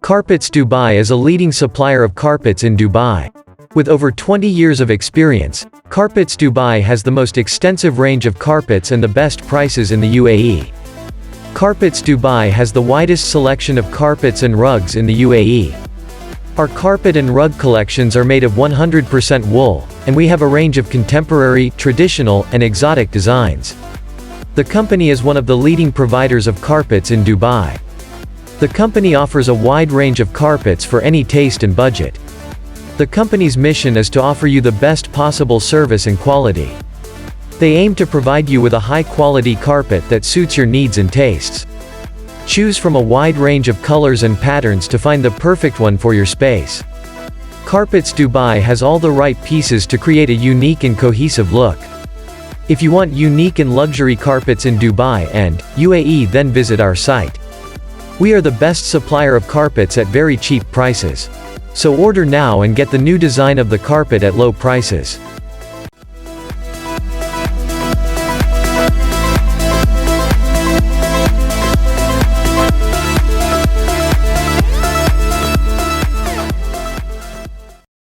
Carpets Dubai is a leading supplier of carpets in Dubai. With over 20 years of experience, Carpets Dubai has the most extensive range of carpets and the best prices in the UAE. Carpets Dubai has the widest selection of carpets and rugs in the UAE. Our carpet and rug collections are made of 100% wool, and we have a range of contemporary, traditional, and exotic designs. The company is one of the leading providers of carpets in Dubai. The company offers a wide range of carpets for any taste and budget. The company's mission is to offer you the best possible service and quality. They aim to provide you with a high-quality carpet that suits your needs and tastes. Choose from a wide range of colors and patterns to find the perfect one for your space. Carpets Dubai has all the right pieces to create a unique and cohesive look. If you want unique and luxury carpets in Dubai and UAE, then visit our site. We are the best supplier of carpets at very cheap prices. So order now and get the new design of the carpet at low prices.